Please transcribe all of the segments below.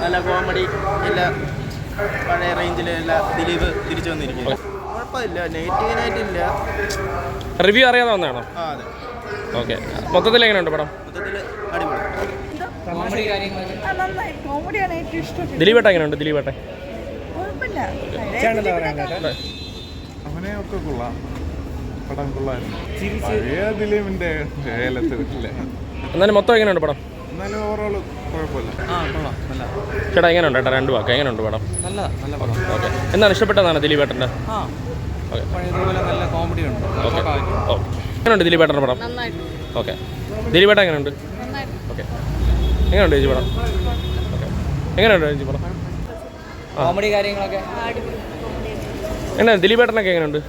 നല്ല കോമഡി എല്ലാ പഴയ റേഞ്ചിലെല്ലാ ദിലീപ് തിരിച്ചു വന്നിരിക്കുന്നു. കുഴപ്പമില്ല, നെഗറ്റീവായിട്ടില്ല. റിവ്യൂ അറിയാതെ വന്നതാണോ? അതെ. ഓക്കെ, മൊത്തത്തിൽ എങ്ങനെയുണ്ട് പടം? മൊത്തത്തിൽ അടിപൊളി. ദിലീപേട്ട എങ്ങനെയുണ്ട്? ദിലീപേട്ടൻ അവനെയൊക്കെ കൊള്ളാം, പടം കൊള്ളായിരുന്നു. പഴയ ദിലീപിന്റെ എന്നാലും മൊത്തം എങ്ങനെയുണ്ട് പടം? എന്നാലും ഓവറോൾ കുഴപ്പമില്ല. ചേട്ടാ എങ്ങനെയുണ്ട് ചേട്ടാ? രണ്ട് വാക്ക്, എങ്ങനെയുണ്ട് പടം? നല്ല പടം. ഓക്കെ, എന്താണ് ഇഷ്ടപ്പെട്ടതാണ് ദിലീപേട്ടൻ്റെ? ഓക്കെ, പഴയതുപോലെ നല്ല കോമഡി ഉണ്ട്. ഓക്കെ ഓക്കെ, എങ്ങനെയുണ്ട് ദിലീപേട്ടൻ്റെ പടം? ഓക്കെ, ദിലീപേട്ടൻ എങ്ങനെയുണ്ട്? ഓക്കെ, എങ്ങനെയുണ്ട് ചേച്ചി പടം? ഓക്കെ, എങ്ങനെയുണ്ട് ചേച്ചി പടം? കോമഡി കാര്യങ്ങളൊക്കെ എങ്ങനെയാണ് ദിലീപേട്ടനൊക്കെ എങ്ങനെയുണ്ട്?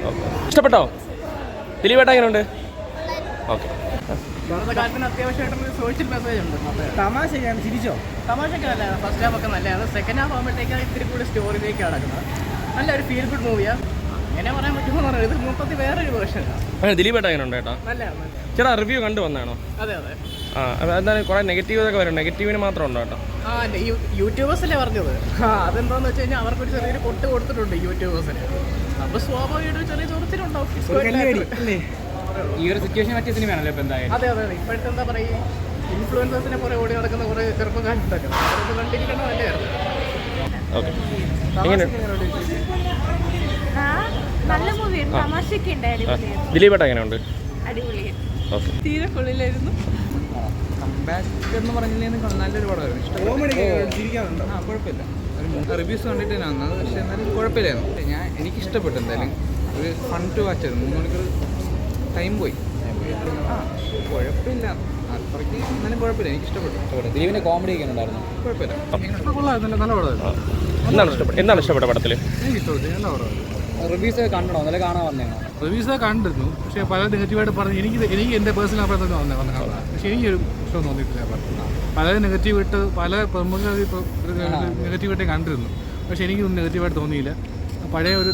ഓക്കെ, ഇഷ്ടപ്പെട്ടോ? ദിലീപേട്ടൻ എങ്ങനെയുണ്ട്? ഓക്കെ, അത്യാവശ്യമായിട്ടൊരു സോഷ്യൽ മെസ്സേജ് ഉണ്ട്. തമാശയാണ്, ചിരിച്ചോ? തമാശയൊക്കെ നല്ലതാണ്. ഫസ്റ്റ് ഹാഫ് ഒക്കെ നല്ലതാണ്. സെക്കൻഡ് ഹാഫ് ആകുമ്പോഴത്തേക്കാണ് ഇത്തിരി കൂടി സ്റ്റോറിയിലേക്ക് കിടക്കുന്നത്. നല്ലൊരു ഫീൽ ഗുഡ് മൂവിയാണ്. അങ്ങനെ പറയാൻ പറ്റുമോ എന്ന് പറയുന്നത് ഇത് മൊത്തത്തിൽ വേറൊരു വേർഷനാണ്. ദിലീപേട്ടൻ എങ്ങനെയുണ്ട് ചേട്ടാ? നല്ലതാണ്. ചേട്ടാ റിവ്യൂ കണ്ടു വന്നാണോ? അതെ അതെ. എന്തായാലും കുറേ നെഗറ്റീവ് ഒക്കെ വരും. നെഗറ്റീവിന് മാത്രം ഉണ്ടോ കേട്ടോ? യൂട്യൂബേഴ്സല്ലേ പറഞ്ഞത്. അതെന്താന്ന് വെച്ച് കഴിഞ്ഞാൽ അവർക്കൊരു ചെറിയൊരു പൊട്ട് കൊടുത്തിട്ടുണ്ട് യൂട്യൂബേഴ്സിന്. അപ്പോൾ സ്വാഭാവികമായിട്ട് ചെറിയ ചൊറിച്ചിലുണ്ടാവും. ഈ ഒരു സിറ്റുവേഷൻ പറ്റിയ സിനിമയാണല്ലോ ഇപ്പം എന്തായാലും. അതെ അതെ. ഇപ്പോഴത്തെ എന്താ പറയുക, ഇൻഫ്ലുവൻസേഴ്സിനെ കുറേ ഓടി നടക്കുന്ന കുറേ ചെറുപ്പക്കാരുണ്ടല്ലോ, അതൊക്കെ കണ്ടിരിക്കണം. നല്ലതായിരുന്നു. ഓക്കെ, എങ്ങനെ നല്ല മൂവിയാണ്. തമാശയൊക്കെ ഉണ്ടായിരുന്നു. ദിലീപേട്ട എങ്ങനെയുണ്ട്? അടിപൊളിയായിരുന്നു. ഓക്കെ, തീരെ കൊള്ളിലായിരുന്നു. കംബാക്ക് എന്ന് പറഞ്ഞില്ലെങ്കിൽ നല്ലൊരു പടമായിരുന്നു. ഇഷ്ടപ്പെട്ടു. കുഴപ്പമില്ല. റിവ്യൂസ് കണ്ടിട്ട് ഞാൻ വന്നത്, പക്ഷേ എന്നാലും കുഴപ്പമില്ലായിരുന്നു. എനിക്ക് ഇഷ്ടപ്പെട്ടു. എന്തായാലും ഒരു ഫൺ ടു വാച്ച് ആയിരുന്നു. 3 മണിക്കൂർ ടൈം പോയി. കുഴപ്പമില്ല, അത്രയ്ക്ക് എന്നാലും കുഴപ്പമില്ല. എനിക്ക് ഇഷ്ടപ്പെട്ടു. ദിലീപിൻ്റെ കോമഡി ഒക്കെ ഉണ്ടായിരുന്നു. കുഴപ്പമില്ല, കൊള്ളായിരുന്നു. നല്ല പടമായിരുന്നു. എന്താണ് ഇഷ്ടപ്പെട്ട പടത്തിൽ? എനിക്ക് ഇഷ്ടപ്പെട്ടു. നല്ല പടമായിരുന്നു. റിവ്യൂസ് ഒക്കെ കണ്ടോ? നല്ല കാണാൻ വന്നേണോ? റിവ്യൂസ് ഒക്കെ കണ്ടിരുന്നു, പക്ഷേ പല നെഗറ്റീവായിട്ട് പറഞ്ഞു. എനിക്ക് എൻ്റെ പേഴ്സണൽ അഭിപ്രായത്തിൽ വന്ന കാണാൻ, പക്ഷേ എനിക്കൊരു ഇഷ്ടം തോന്നിയിട്ടില്ല. പലരും നെഗറ്റീവായിട്ട് പല പ്രമുഖർ നെഗറ്റീവായിട്ട് കണ്ടിരുന്നു, പക്ഷേ എനിക്കൊന്നും നെഗറ്റീവായിട്ട് തോന്നിയില്ല. പഴയ ഒരു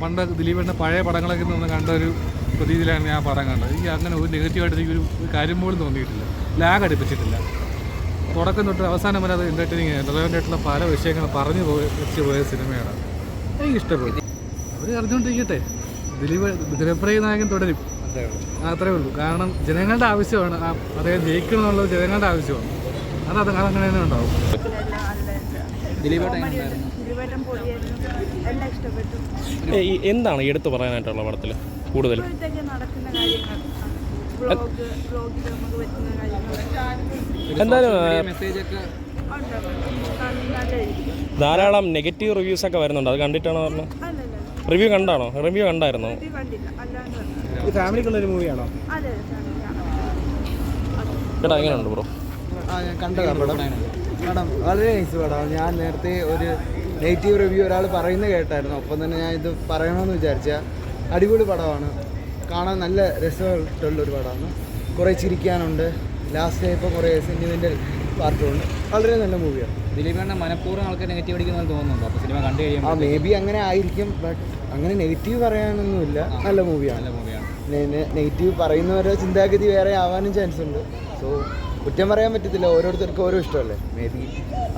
പണ്ട് ദിലീപിൻ്റെ പഴയ പടങ്ങളൊക്കെ നിന്ന് കണ്ട ഒരു പ്രതീതിയിലാണ് ഞാൻ പടം കണ്ടത്. എനിക്ക് അങ്ങനെ ഒരു നെഗറ്റീവായിട്ട് എനിക്കൊരു കാര്യം പോലും തോന്നിയിട്ടില്ല. ലാഗ് അടുപ്പിച്ചിട്ടില്ല. തുടക്കം തൊട്ട് അവസാനം വരെ അത് എൻ്റർടൈനിങ് ആയിരുന്നു. റെലവൻ്റ് ആയിട്ടുള്ള പല വിഷയങ്ങൾ പറഞ്ഞു വെച്ച് പോയ സിനിമയാണ്. എനിക്ക് ഇഷ്ടപ്പെട്ടു. അവർ അറിഞ്ഞുകൊണ്ടിരിക്കട്ടെ, ദിലീപ് നായകൻ തുടരും, അത്രേ ഉള്ളൂ. കാരണം ജനങ്ങളുടെ ആവശ്യമാണ് അദ്ദേഹം ജയിക്കണം എന്നുള്ളത്. ജനങ്ങളുടെ ആവശ്യമാണ്. അതങ്ങനെ തന്നെ ഉണ്ടാവും. എന്താണ് എടുത്തു പറയാനായിട്ടുള്ള പടത്തിൽ കൂടുതൽ? എന്തായാലും ധാരാളം നെഗറ്റീവ് റിവ്യൂസ് ഒക്കെ വരുന്നുണ്ട്. അത് കണ്ടിട്ടാണോ പറഞ്ഞത്? റിവ്യൂ കണ്ടാണോ? റിവ്യൂ കണ്ടായിരുന്നോ? ഫാമിലിക്കുള്ളൊരു മൂവിയാണോ? ചേട്ടാ എങ്ങനെയുണ്ട് ബ്രോ? ഞാൻ കണ്ടതാണ് പടം. വളരെ നൈസ് പടമാണ്. ഞാൻ നേരത്തെ ഒരു നെഗറ്റീവ് റിവ്യൂ ഒരാൾ പറയുന്നത് കേട്ടായിരുന്നു. ഒപ്പം തന്നെ ഞാൻ ഇത് പറയണമെന്ന് വിചാരിച്ചാൽ അടിപൊളി പടമാണ്. കാണാൻ നല്ല രസമായിട്ടുള്ളൊരു പടമാണ്. കുറേ ചിരിക്കാനുണ്ട്. ലാസ്റ്റ് ആയപ്പോൾ കുറേ സെൻറ്റിമെൻ്റൽ പാർട്ടുമുണ്ട്. വളരെ നല്ല മൂവിയാണ്. ദിലീപിൻ്റെ മനഃപൂർവ്വം ആൾക്ക് നെഗറ്റീവ് അടിക്കുന്നത് തോന്നുന്നുണ്ടോ? അപ്പോൾ സിനിമ കണ്ടു കഴിയുമ്പോൾ മേ ബി അങ്ങനെ ആയിരിക്കും. ബട്ട് അങ്ങനെ നെഗറ്റീവ് പറയാനൊന്നുമില്ല. നല്ല മൂവിയാണ്. നെഗറ്റീവ് പറയുന്നവരുടെ ചിന്താഗതി വേറെ ആവാനും ചാൻസ് ഉണ്ട്. സോ കുറ്റം പറയാൻ പറ്റത്തില്ല. ഓരോരുത്തർക്കും ഓരോ ഇഷ്ടമല്ലേ. മേ ബി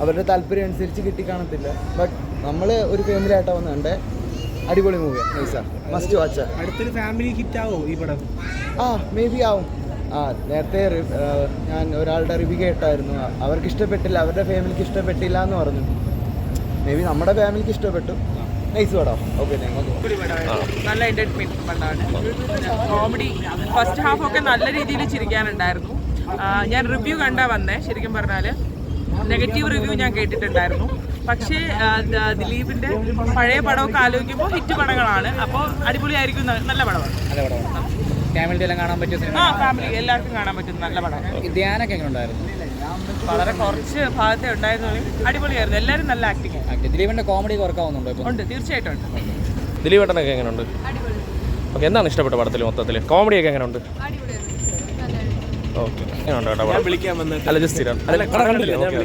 അവരുടെ താല്പര്യം അനുസരിച്ച് കിട്ടിക്കാണത്തില്ല. ബട്ട് നമ്മൾ ഒരു ഫാമിലി ആയിട്ടാണ് വന്നുണ്ട്. അടിപൊളി മൂവിയാണ്. നൈസാണ്. Must watch. അടുത്തൊരു ഫാമിലി ഹിറ്റ് ആവോ ഈ പടം? മേ ബി ആവും. നേരത്തെ ഞാൻ ഒരാളുടെ റിവ്യൂ കേട്ടായിരുന്നു. അവർക്ക് ഇഷ്ടപ്പെട്ടില്ല, അവരുടെ ഫാമിലിക്ക് ഇഷ്ടപ്പെട്ടില്ല എന്ന് പറഞ്ഞു. മേ ബി നമ്മുടെ ഫാമിലിക്ക് ഇഷ്ടപ്പെട്ടു. നൈസ് പടം. ഓക്കെ, നല്ല എൻ്റർടൈൻമെൻറ്റ് പടമാണ്. കോമഡി ഫസ്റ്റ് ഹാഫ് ഒക്കെ നല്ല രീതിയിൽ ചിരിക്കാനുണ്ടായിരുന്നു. ഞാൻ റിവ്യൂ കണ്ടാ വന്നേ. ശരിക്കും പറഞ്ഞാൽ നെഗറ്റീവ് റിവ്യൂ ഞാൻ കേട്ടിട്ടുണ്ടായിരുന്നു. പക്ഷേ ദിലീപിൻ്റെ പഴയ പടമൊക്കെ ആലോചിക്കുമ്പോൾ ഹിറ്റ് പടങ്ങളാണ്. അപ്പോൾ അടിപൊളിയായിരിക്കും. നല്ല പടമാണ്. ഫാമിലി എല്ലാം കാണാൻ പറ്റിയ സിനിമ. ഫാമിലി എല്ലാവർക്കും കാണാൻ പറ്റുന്ന നല്ല പടമാണ്. ധ്യാനൊക്കെ എങ്ങനെ ഉണ്ടായിരുന്നു? വളരെ കുറച്ച് ഭാഗത്തെ ഉണ്ടായിരുന്നു. അടിപൊളിയായിരുന്നു. എല്ലാവരും നല്ല ആക്ടിങ്. ദിലീപിൻ്റെ കോമഡി വർക്കാവുന്നുണ്ടോ? ഉണ്ട്, തീർച്ചയായിട്ടും ഉണ്ട്. ദിലീപേട്ടനൊക്കെ എങ്ങനെയുണ്ട്? ഓക്കെ, എന്താണ് ഇഷ്ടപ്പെട്ട പടത്തിൽ മൊത്തത്തിൽ? കോമഡിയൊക്കെ എങ്ങനെയുണ്ട്? ഓക്കെ, എങ്ങനെയുണ്ട് കേട്ടോ? വിളിക്കാൻ വന്നിട്ട് അല്ല ജസ്റ്റ് കണ്ടില്ലേ? ഓക്കെ.